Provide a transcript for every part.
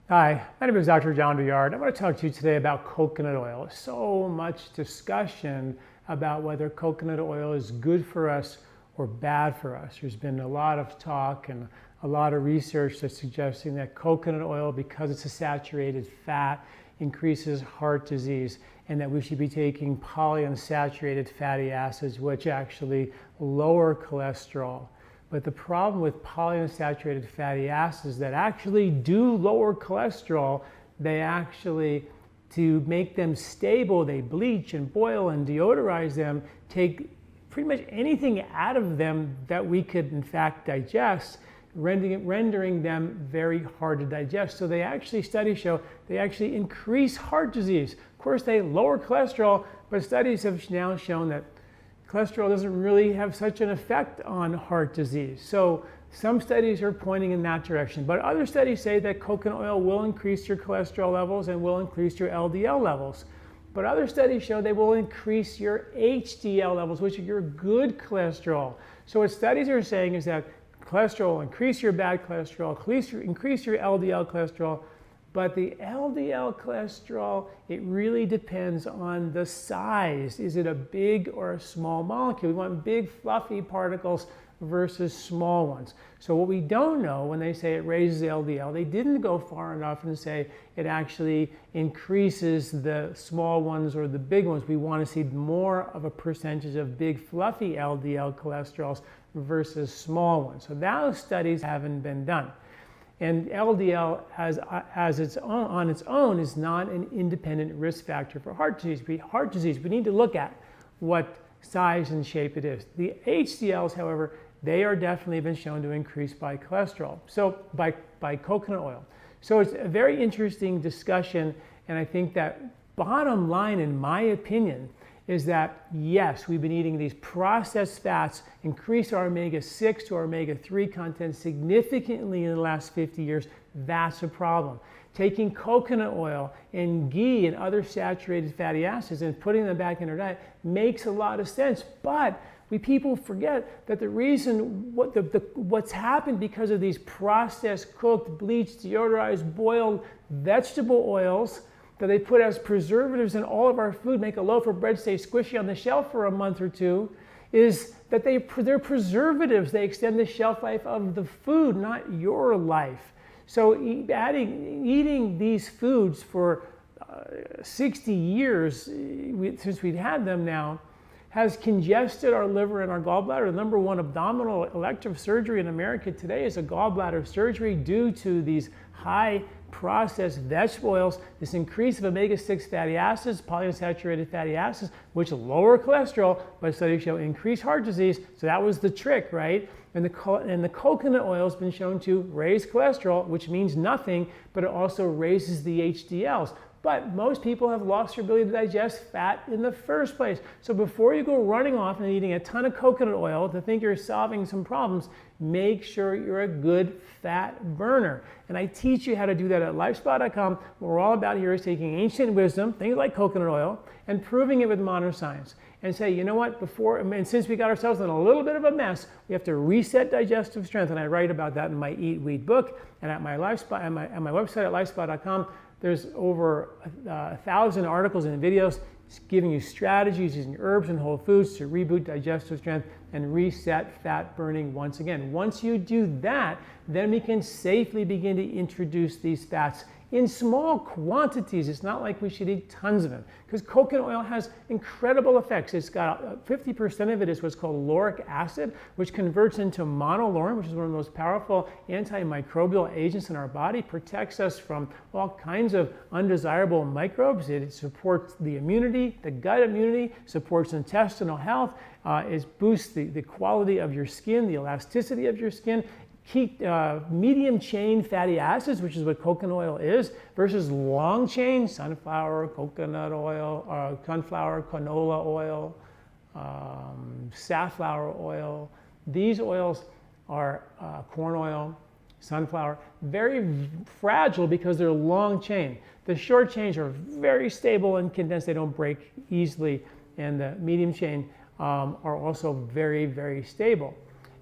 Hi, my name is Dr. John Douillard. I want to talk to you today about coconut oil. So much discussion about whether coconut oil is good for us or bad for us. There's been a lot of talk and a lot of research that's suggesting that coconut oil, because it's a saturated fat, increases heart disease, and that we should be taking polyunsaturated fatty acids, which actually lower cholesterol. But the problem with polyunsaturated fatty acids that actually do lower cholesterol, they actually, to make them stable, they bleach and boil and deodorize them, take pretty much anything out of them that we could in fact digest, rendering them very hard to digest. So they actually, studies show, they actually increase heart disease. Of course, they lower cholesterol, but studies have now shown that cholesterol doesn't really have such an effect on heart disease. So some studies are pointing in that direction, but other studies say that coconut oil will increase your cholesterol levels and will increase your LDL levels. But other studies show they will increase your HDL levels, which are your good cholesterol. So what studies are saying is that cholesterol will increase your bad cholesterol, increase your LDL cholesterol, but the LDL cholesterol, it really depends on the size. Is it a big or a small molecule? We want big fluffy particles versus small ones. So what we don't know when they say it raises the LDL, they didn't go far enough and say it actually increases the small ones or the big ones. We want to see more of a percentage of big fluffy LDL cholesterols versus small ones. So those studies haven't been done. And LDL on its own is not an independent risk factor for heart disease. We need to look at what size and shape it is. The HDLs, however, they are definitely been shown to increase by cholesterol, so by coconut oil. So it's a very interesting discussion, and I think that bottom line, in my opinion, is that yes, we've been eating these processed fats, increase our omega-6 to our omega-3 content significantly in the last 50 years. That's a problem. Taking coconut oil and ghee and other saturated fatty acids and putting them back in our diet makes a lot of sense. But people forget that the reason what's happened because of these processed, cooked, bleached, deodorized, boiled vegetable oils that they put as preservatives in all of our food, make a loaf of bread stay squishy on the shelf for a month or two, is that they're preservatives. They extend the shelf life of the food, not your life. So eating these foods for 60 years, since we've had them now, has congested our liver and our gallbladder. The number one abdominal elective surgery in America today is a gallbladder surgery due to these high processed vegetable oils, this increase of omega-6 fatty acids, polyunsaturated fatty acids, which lower cholesterol, but studies show increased heart disease. So that was the trick, right? And the coconut oil has been shown to raise cholesterol, which means nothing, but it also raises the HDLs. But most people have lost their ability to digest fat in the first place. So before you go running off and eating a ton of coconut oil to think you're solving some problems, make sure you're a good fat burner. And I teach you how to do that at LifeSpa.com. What we're all about here is taking ancient wisdom, things like coconut oil, and proving it with modern science. And say, you know what, and since we got ourselves in a little bit of a mess, we have to reset digestive strength. And I write about that in my Eat, Weed book and at my LifeSpa, at my website at LifeSpa.com. There's over 1,000 articles and videos giving you strategies using herbs and whole foods to reboot digestive strength and reset fat burning once again. Once you do that, then we can safely begin to introduce these fats in small quantities. It's not like we should eat tons of them, because coconut oil has incredible effects. It's got 50% of it is what's called lauric acid, which converts into monolaurin, which is one of the most powerful antimicrobial agents in our body, protects us from all kinds of undesirable microbes. It supports the immunity, the gut immunity, supports intestinal health, it boosts the quality of your skin, the elasticity of your skin. Medium chain fatty acids, which is what coconut oil is, versus long chain sunflower, coconut oil, sunflower, canola oil, safflower oil. These oils are corn oil, sunflower, very fragile because they're long chain. The short chains are very stable and condensed. They don't break easily. And the medium chain are also very, very stable.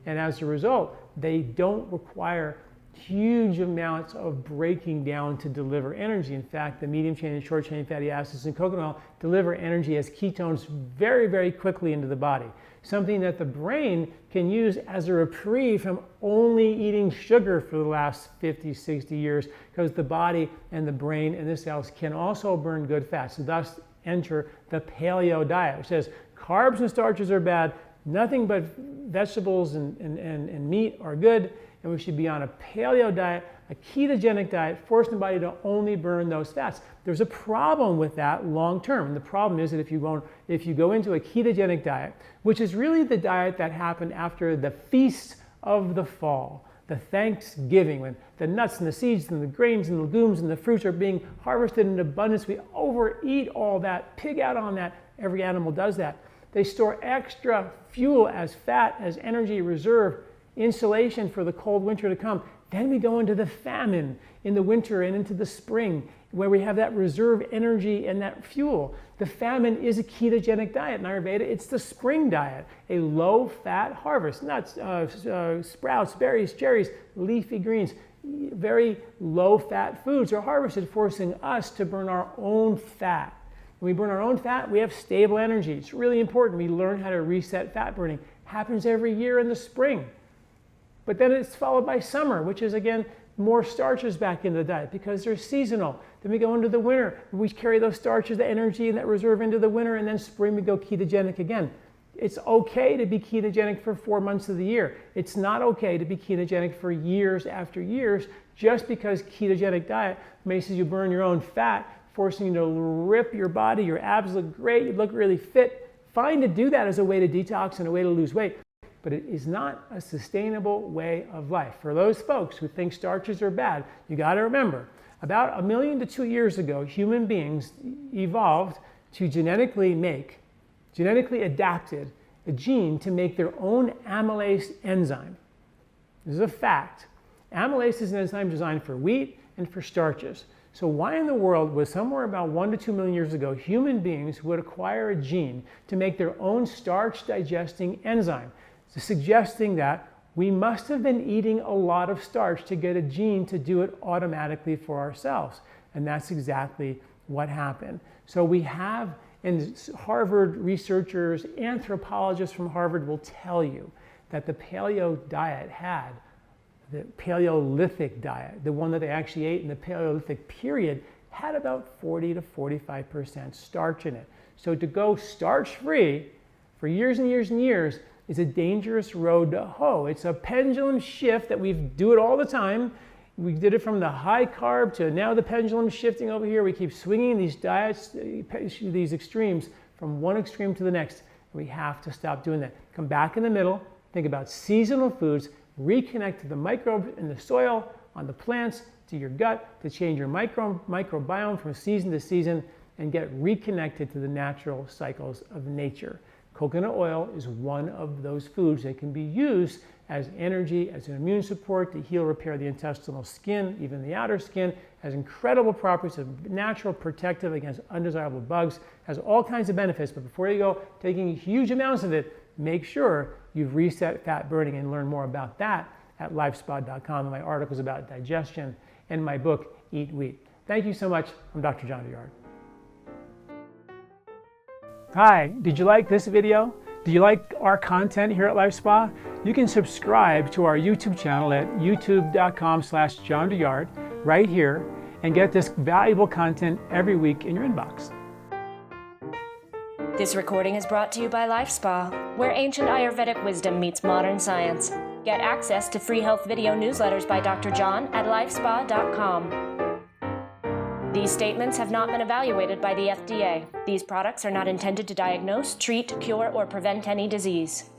And as a result, they don't require huge amounts of breaking down to deliver energy. In fact, the medium chain and short chain fatty acids in coconut oil deliver energy as ketones very, very quickly into the body. Something that the brain can use as a reprieve from only eating sugar for the last 50, 60 years, because the body and the brain and the cells can also burn good fats. So thus enter the paleo diet, which says carbs and starches are bad, nothing but vegetables and meat are good, and we should be on a paleo diet, a ketogenic diet, forcing the body to only burn those fats. There's a problem with that long term. And the problem is that if you go into a ketogenic diet, which is really the diet that happened after the feast of the fall, the Thanksgiving, when the nuts and the seeds and the grains and the legumes and the fruits are being harvested in abundance, we overeat all that, pig out on that. Every animal does that. They store extra fuel as fat, as energy reserve, insulation for the cold winter to come. Then we go into the famine in the winter and into the spring, where we have that reserve energy and that fuel. The famine is a ketogenic diet. In Ayurveda, it's the spring diet, a low-fat harvest. Nuts, sprouts, berries, cherries, leafy greens. Very low-fat foods are harvested, forcing us to burn our own fat. When we burn our own fat, we have stable energy. It's really important. We learn how to reset fat burning. Happens every year in the spring. But then it's followed by summer, which is, again, more starches back in the diet because they're seasonal. Then we go into the winter. We carry those starches, the energy, and that reserve into the winter, and then spring we go ketogenic again. It's okay to be ketogenic for 4 months of the year. It's not okay to be ketogenic for years after years just because ketogenic diet makes you burn your own fat, forcing you to rip your body. Your abs look great. You look really fit. Fine to do that as a way to detox and a way to lose weight. But it is not a sustainable way of life. For those folks who think starches are bad, you got to remember, about 1 million to 2 years ago, human beings evolved to genetically adapted a gene to make their own amylase enzyme. This is a fact. Amylase is an enzyme designed for wheat and for starches. So why in the world would somewhere about 1 to 2 million years ago, human beings would acquire a gene to make their own starch digesting enzyme? Suggesting that we must have been eating a lot of starch to get a gene to do it automatically for ourselves. And that's exactly what happened. So we have, and Harvard researchers, anthropologists from Harvard will tell you that the paleo diet had, the Paleolithic diet, the one that they actually ate in the Paleolithic period, had about 40 to 45% starch in it. So to go starch-free for years and years and years is a dangerous road to hoe. It's a pendulum shift that we do it all the time. We did it from the high carb to now the pendulum shifting over here. We keep swinging these diets, these extremes from one extreme to the next. We have to stop doing that. Come back in the middle, think about seasonal foods, reconnect to the microbes in the soil, on the plants, to your gut, to change your microbiome from season to season and get reconnected to the natural cycles of nature. Coconut oil is one of those foods that can be used as energy, as an immune support to heal, repair the intestinal skin, even the outer skin, has incredible properties of natural protective against undesirable bugs, has all kinds of benefits. But before you go taking huge amounts of it, make sure you've reset fat burning and learn more about that at LifeSpa.com. My articles about digestion and my book, Eat Wheat. Thank you so much. I'm Dr. John Douillard. Hi, did you like this video? Do you like our content here at LifeSpa? You can subscribe to our YouTube channel at youtube.com/John Douillard right here and get this valuable content every week in your inbox. This recording is brought to you by LifeSpa, where ancient Ayurvedic wisdom meets modern science. Get access to free health video newsletters by Dr. John at lifespa.com. These statements have not been evaluated by the FDA. These products are not intended to diagnose, treat, cure, or prevent any disease.